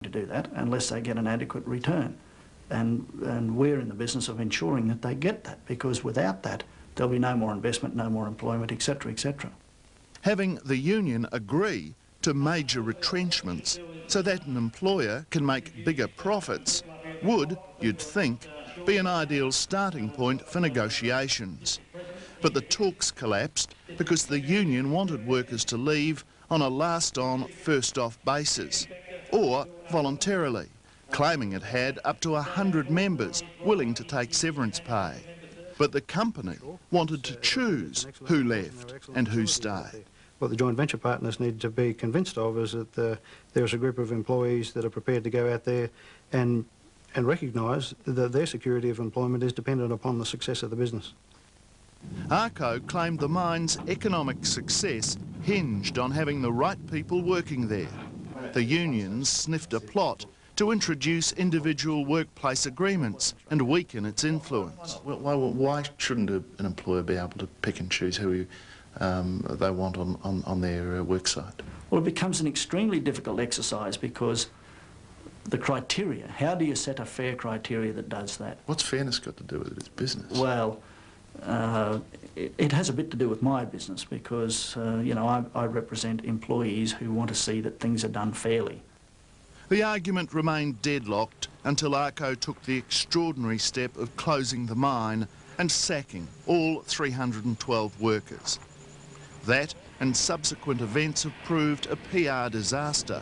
to do that unless they get an adequate return. And we're in the business of ensuring that they get that, because without that there'll be no more investment, no more employment, etc., etc. Having the union agree to major retrenchments so that an employer can make bigger profits would, you'd think, be an ideal starting point for negotiations. But the talks collapsed because the union wanted workers to leave on a last-on, first-off basis, or voluntarily, claiming it had up to 100 members willing to take severance pay. But the company wanted to choose who left and who stayed. What the joint venture partners need to be convinced of is that there's a group of employees that are prepared to go out there and recognise that their security of employment is dependent upon the success of the business. ARCO claimed the mine's economic success hinged on having the right people working there. The unions sniffed a plot to introduce individual workplace agreements and weaken its influence. Why shouldn't an employer be able to pick and choose who they want on their work site? Well, it becomes an extremely difficult exercise because the criteria, how do you set a fair criteria that does that? What's fairness got to do with it? It's business. Well, it has a bit to do with my business because, you know, I represent employees who want to see that things are done fairly. The argument remained deadlocked until ARCO took the extraordinary step of closing the mine and sacking all 312 workers. That and subsequent events have proved a PR disaster,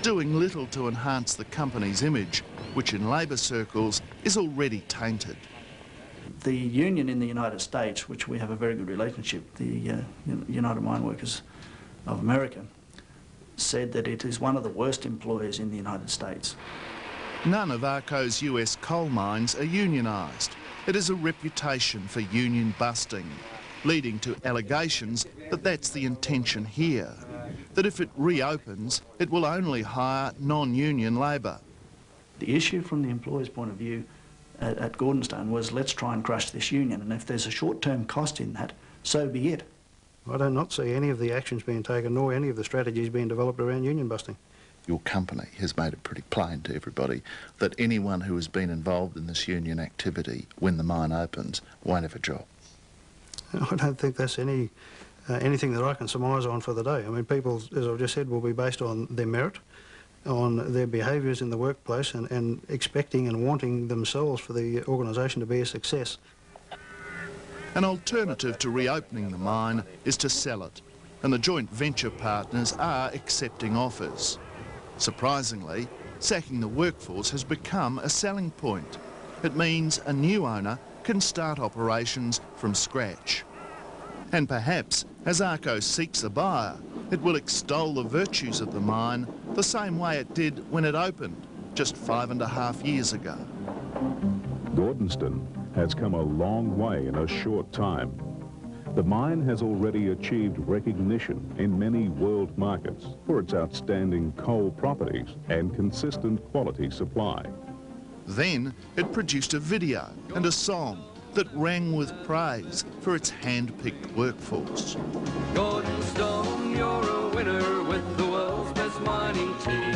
doing little to enhance the company's image, which in labour circles is already tainted. The union in the United States, which we have a very good relationship, the United Mine Workers of America, said that it is one of the worst employers in the United States. None of ARCO's US coal mines are unionised. It has a reputation for union busting, leading to allegations that that's the intention here, that if it reopens, it will only hire non-union labour. The issue from the employer's point of view at Gordonstone was, let's try and crush this union, and if there's a short-term cost in that, so be it. I do not see any of the actions being taken nor any of the strategies being developed around union busting. Your company has made it pretty plain to everybody that anyone who has been involved in this union activity when the mine opens won't have a job. I don't think that's anything that I can surmise on for the day. I mean, people, as I've just said, will be based on their merit, on their behaviours in the workplace and expecting and wanting themselves for the organisation to be a success. An alternative to reopening the mine is to sell it, and the joint venture partners are accepting offers. Surprisingly, sacking the workforce has become a selling point. It means a new owner can start operations from scratch. And perhaps, as ARCO seeks a buyer, it will extol the virtues of the mine the same way it did when it opened just 5.5 years ago. Gordonstone has come a long way in a short time. The mine has already achieved recognition in many world markets for its outstanding coal properties and consistent quality supply. Then it produced a video and a song that rang with praise for its hand-picked workforce. Gordonstone, you're a winner with the world's best mining team.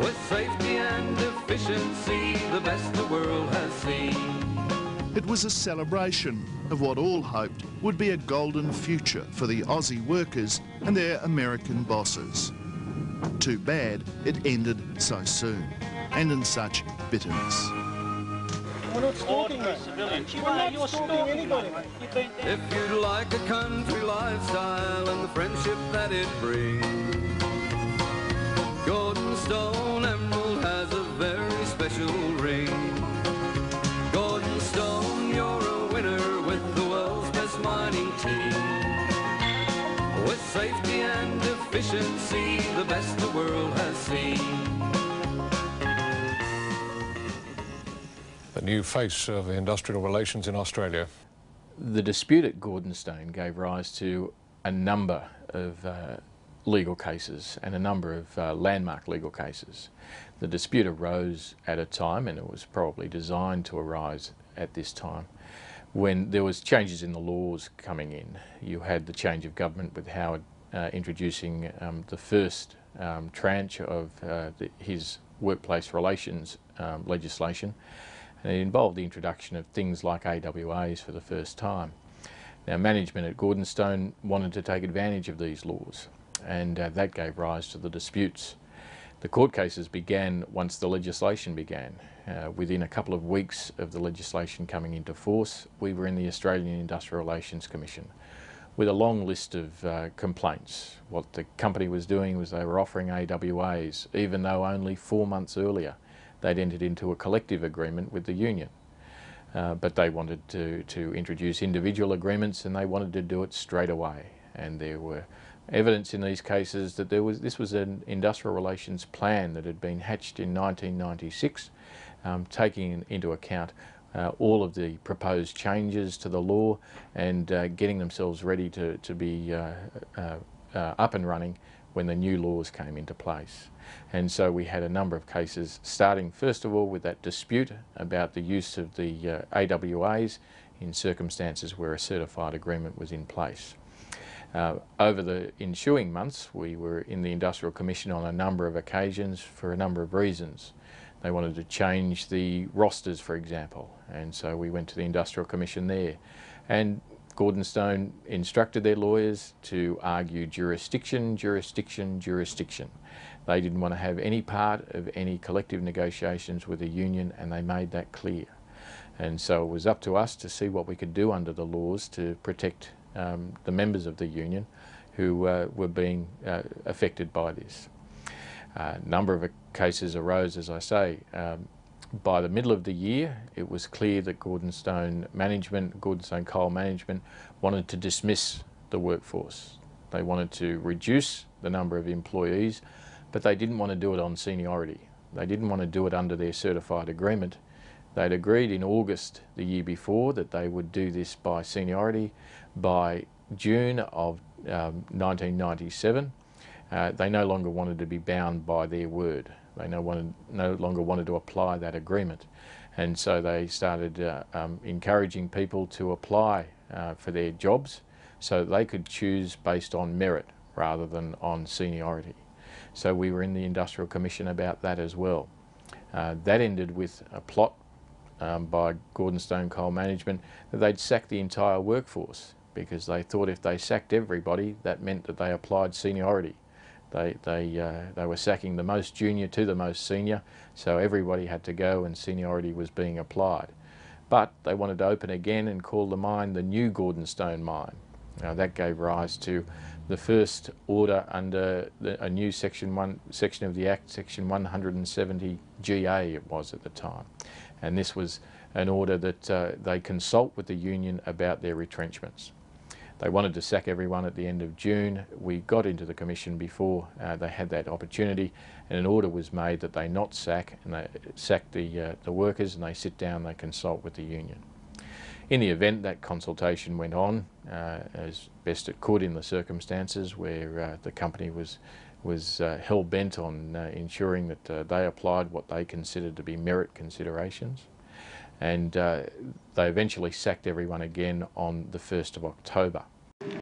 With safety and efficiency, the best the world has seen. It was a celebration of what all hoped would be a golden future for the Aussie workers and their American bosses. Too bad it ended so soon, and in such bitterness. We're not stalking, mate. We're not stalking anybody, mate. If you'd like a country lifestyle and the friendship that it brings, Gordonstone Emerald has a very special ring. Gordonstone, you're a winner with the world's best mining team. With safety and efficiency, the best the world has seen. The new face of industrial relations in Australia. The dispute at Gordonstone gave rise to a number of legal cases and a number of landmark legal cases. The dispute arose at a time, and it was probably designed to arise at this time, when there was changes in the laws coming in. You had the change of government with Howard introducing the first tranche of his workplace relations legislation, and it involved the introduction of things like AWAs for the first time. Now, management at Gordonstone wanted to take advantage of these laws, and that gave rise to the disputes. The court cases began once the legislation began. Within a couple of weeks of the legislation coming into force, we were in the Australian Industrial Relations Commission with a long list of complaints. What the company was doing was they were offering AWAs, even though only 4 months earlier they'd entered into a collective agreement with the union. But they wanted to introduce individual agreements, and they wanted to do it straight away. And there were evidence in these cases that this was an industrial relations plan that had been hatched in 1996, taking into account all of the proposed changes to the law and getting themselves ready to be up and running when the new laws came into place. And so we had a number of cases, starting first of all with that dispute about the use of the AWAs in circumstances where a certified agreement was in place. Over the ensuing months, we were in the Industrial Commission on a number of occasions for a number of reasons. They wanted to change the rosters, for example, and so we went to the Industrial Commission there. And Gordonstone instructed their lawyers to argue jurisdiction, jurisdiction, jurisdiction. They didn't want to have any part of any collective negotiations with the union, and they made that clear. And so it was up to us to see what we could do under the laws to protect the members of the union who were being affected by this. A number of cases arose, as I say. By the middle of the year, it was clear that Gordonstone Coal Management wanted to dismiss the workforce. They wanted to reduce the number of employees, but they didn't want to do it on seniority. They didn't want to do it under their certified agreement. They'd agreed in August the year before that they would do this by seniority. By June of 1997, they no longer wanted to be bound by their word. They no longer wanted to apply that agreement. And so they started encouraging people to apply for their jobs so that they could choose based on merit rather than on seniority. So we were in the Industrial Commission about that as well. That ended with a plot by Gordonstone Coal Management that they'd sack the entire workforce, because they thought if they sacked everybody, that meant that they applied seniority. They were sacking the most junior to the most senior, so everybody had to go and seniority was being applied. But they wanted to open again and call the mine the new Gordonstone mine. Now that gave rise to the first order under a new section of the Act, Section 170 GA it was at the time. And this was an order that they consult with the union about their retrenchments. They wanted to sack everyone at the end of June. We got into the commission before they had that opportunity, and an order was made that they not sack, and they sack the workers, and they sit down, they consult with the union. In the event, that consultation went on as best it could in the circumstances where the company was hell-bent on ensuring that they applied what they considered to be merit considerations. And they eventually sacked everyone again on the 1st of October.